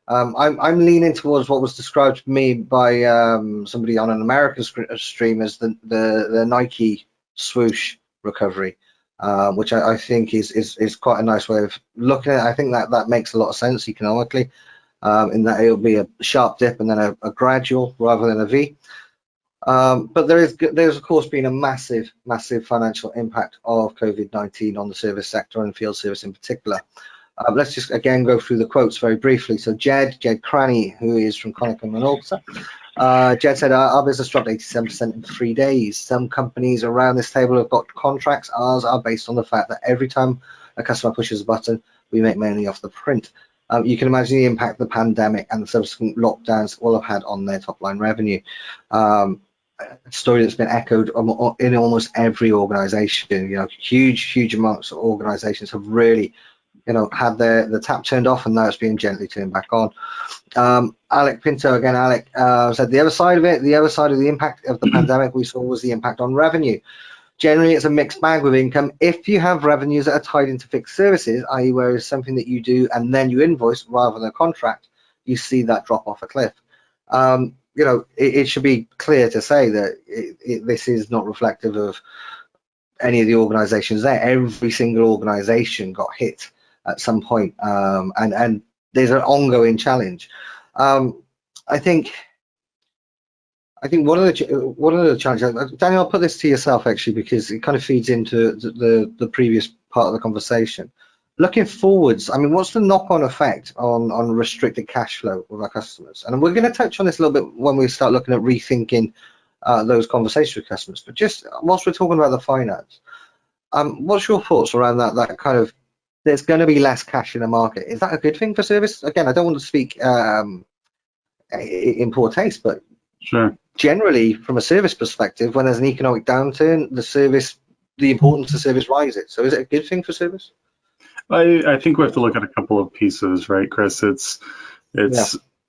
I'm leaning towards what was described to me by somebody on an American stream as the Nike swoosh recovery, which I think is quite a nice way of looking at it. I think that makes a lot of sense economically, in that it'll be a sharp dip and then a gradual rather than a V. But there's of course been a massive financial impact of COVID-19 on the service sector and field service in particular. Let's just again go through the quotes very briefly. So Jed Cranny, who is from Coen and Minolta, Jed said our business dropped 87% in 3 days. Some companies around this table have got contracts. Ours are based on the fact that every time a customer pushes a button, we make money off the print. You can imagine the impact the pandemic and the subsequent lockdowns will have had on their top line revenue. A story that's been echoed in almost every organization. Huge amounts of organizations have really had the tap turned off, and now it's being gently turned back on. Alec Pinto, again, Alec said the other side of the impact of the pandemic we saw was the impact on revenue. Generally, it's a mixed bag with income. If you have revenues that are tied into fixed services, i.e. where it's something that you do and then you invoice rather than a contract, you see that drop off a cliff. It should be clear to say that this is not reflective of any of the organizations there. Every single organization got hit at some point, and there's an ongoing challenge. I think one of the challenges, Daniel, I'll put this to yourself actually, because it kind of feeds into the previous part of the conversation. Looking forwards, I mean, what's the knock-on effect on restricted cash flow with our customers? And we're going to touch on this a little bit when we start looking at rethinking those conversations with customers. But just whilst we're talking about the finance, what's your thoughts around that kind of, there's going to be less cash in the market? Is that a good thing for service? Again, I don't want to speak in poor taste, but sure. Generally, from a service perspective, when there's an economic downturn, the importance of service rises. So is it a good thing for service? I think we have to look at a couple of pieces, right, Chris? It's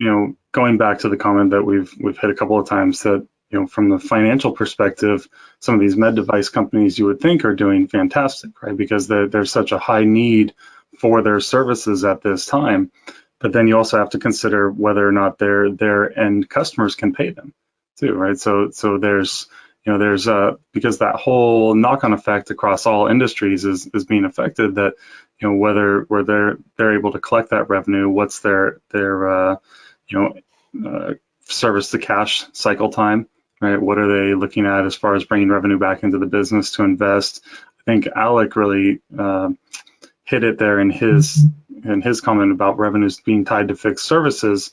going back to the comment that we've hit a couple of times, that from the financial perspective, some of these med device companies you would think are doing fantastic, right? Because there's such a high need for their services at this time. But then you also have to consider whether or not their end customers can pay them too, right? So there's because that whole knock-on effect across all industries is being affected, that whether they're able to collect that revenue, what's their service to cash cycle time, right? What are they looking at as far as bringing revenue back into the business to invest? I think Alec really hit it there in his comment about revenues being tied to fixed services,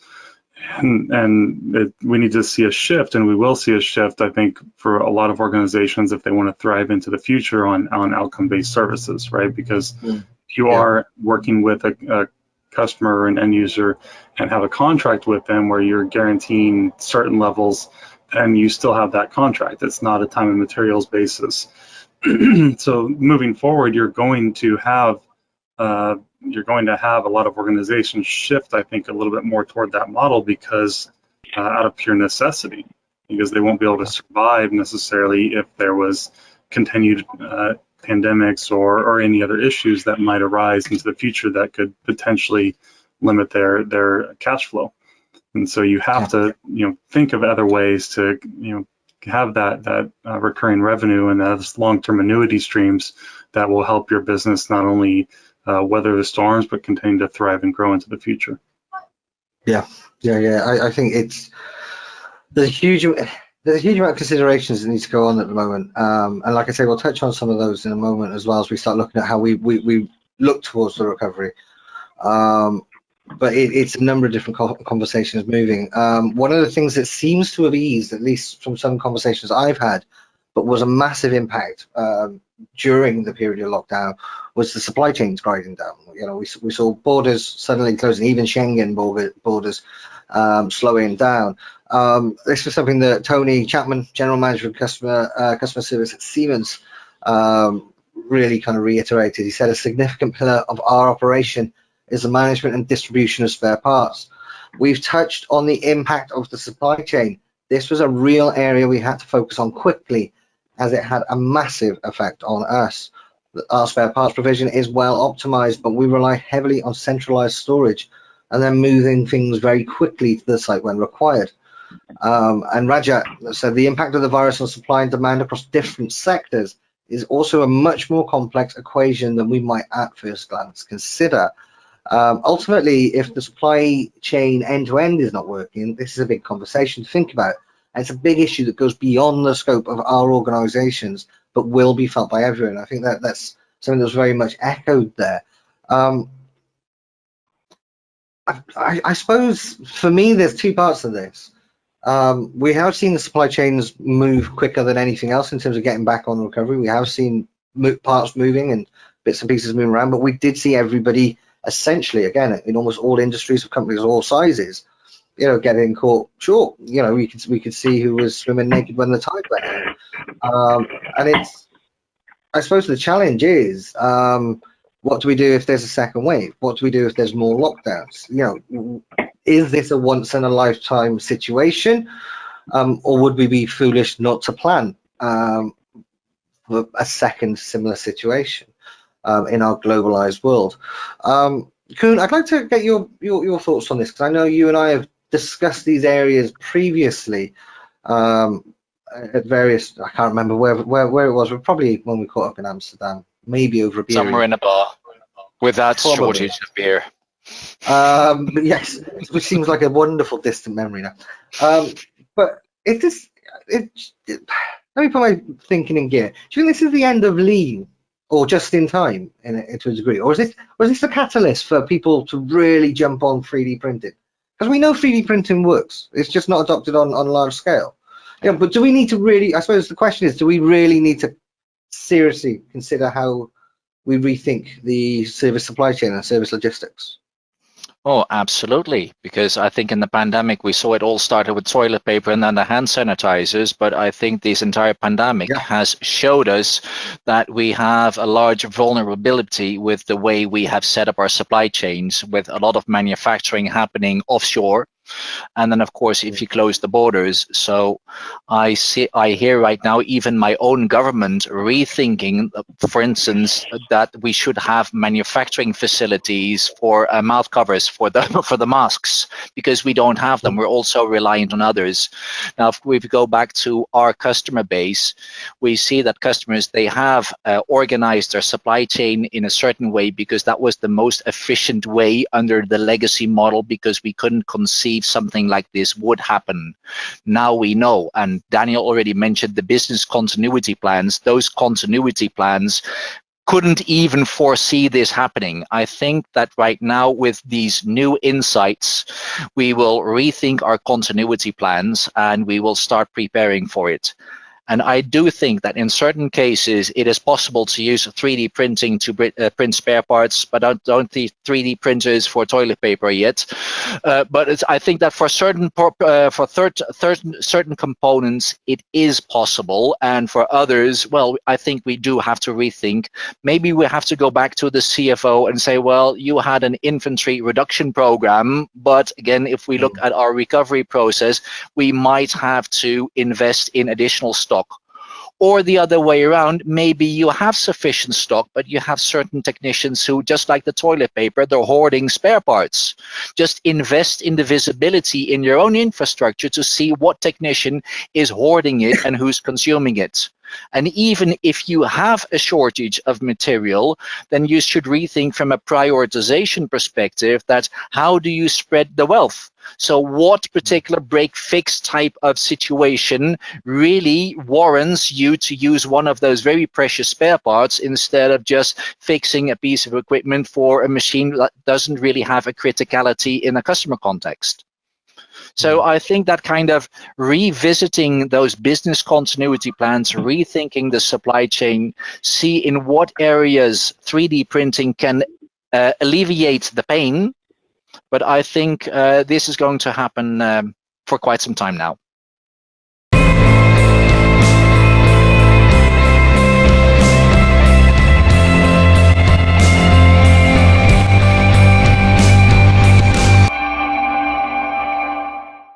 and we need to see a shift, and we will see a shift, I think, for a lot of organizations if they want to thrive into the future on outcome-based services, right? Because if you are working with a customer or an end user and have a contract with them where you're guaranteeing certain levels, then you still have that contract. It's not a time and materials basis. So moving forward, you're going to have a lot of organizations shift, I think, a little bit more toward that model, because out of pure necessity, because they won't be able to survive necessarily if there was continued pandemics or any other issues that might arise into the future that could potentially limit their cash flow. And so you have to think of other ways to have that recurring revenue and those long-term annuity streams that will help your business not only weather the storms, but continue to thrive and grow into the future. I think there's a huge amount of considerations that need to go on at the moment, and like I say, we'll touch on some of those in a moment, as well as we start looking at how we look towards the recovery. But it's a number of different conversations moving. One of the things that seems to have eased, at least from some conversations I've had, but was a massive impact during the period of lockdown, was the supply chains grinding down. We saw borders suddenly closing, even Schengen borders slowing down. This was something that Tony Chapman, General Manager of Customer Service at Siemens, really kind of reiterated. He said a significant pillar of our operation is the management and distribution of spare parts. We've touched on the impact of the supply chain. This was a real area we had to focus on quickly, as it had a massive effect on us. Our spare parts provision is well optimized, but we rely heavily on centralized storage and then moving things very quickly to the site when required. And Rajat said the impact of the virus on supply and demand across different sectors is also a much more complex equation than we might at first glance consider. Ultimately, if the supply chain end-to-end is not working, this is a big conversation to think about. And it's a big issue that goes beyond the scope of our organizations, but will be felt by everyone. I think that that's something that's very much echoed there. I suppose for me, there's two parts of this. We have seen the supply chains move quicker than anything else in terms of getting back on recovery. We have seen parts moving and bits and pieces moving around, but we did see everybody essentially, again, in almost all industries of companies of all sizes, getting caught short. We could see who was swimming naked when the tide went out. And I suppose the challenge is, what do we do if there's a second wave? What do we do if there's more lockdowns? Is this a once in a lifetime situation, or would we be foolish not to plan for a second similar situation in our globalized world? Coen, I'd like to get your thoughts on this, because I know you and I have discussed these areas previously at various, I can't remember where it was, but probably when we caught up in Amsterdam, maybe over a beer. Somewhere in a bar with that shortage of beer. Yes, which seems like a wonderful distant memory now. But let me put my thinking in gear. Do you think this is the end of lean, or just in time, to a degree, or is this the catalyst for people to really jump on 3D printing? Because we know 3D printing works. It's just not adopted on large scale. But do we need to really? I suppose the question is, do we really need to seriously consider how we rethink the service supply chain and service logistics? Oh, absolutely. Because I think in the pandemic, we saw it all started with toilet paper and then the hand sanitizers. But I think this entire pandemic has showed us that we have a large vulnerability with the way we have set up our supply chains, with a lot of manufacturing happening offshore. And then, of course, if you close the borders, so I hear right now even my own government rethinking, for instance, that we should have manufacturing facilities for mouth covers for the masks, because we don't have them. We're also reliant on others. Now, if we go back to our customer base, we see that customers, they have organized their supply chain in a certain way because that was the most efficient way under the legacy model, because we couldn't conceive something like this would happen. Now we know, and Daniel already mentioned the business continuity plans. Those continuity plans couldn't even foresee this happening. I think that right now, with these new insights, we will rethink our continuity plans and we will start preparing for it. And I do think that in certain cases, it is possible to use 3D printing to print spare parts, but I don't see 3D printers for toilet paper yet. But I think that for certain components, it is possible. And for others, well, I think we do have to rethink. Maybe we have to go back to the CFO and say, well, you had an inventory reduction program. But again, if we look at our recovery process, we might have to invest in additional stock. Or the other way around, maybe you have sufficient stock, but you have certain technicians who, just like the toilet paper, they're hoarding spare parts. Just invest in the visibility in your own infrastructure to see what technician is hoarding it and who's consuming it. And even if you have a shortage of material, then you should rethink from a prioritization perspective that how do you spread the wealth? So what particular break-fix type of situation really warrants you to use one of those very precious spare parts instead of just fixing a piece of equipment for a machine that doesn't really have a criticality in a customer context? So I think that kind of revisiting those business continuity plans, rethinking the supply chain, see in what areas 3D printing can alleviate the pain. But I think this is going to happen for quite some time now.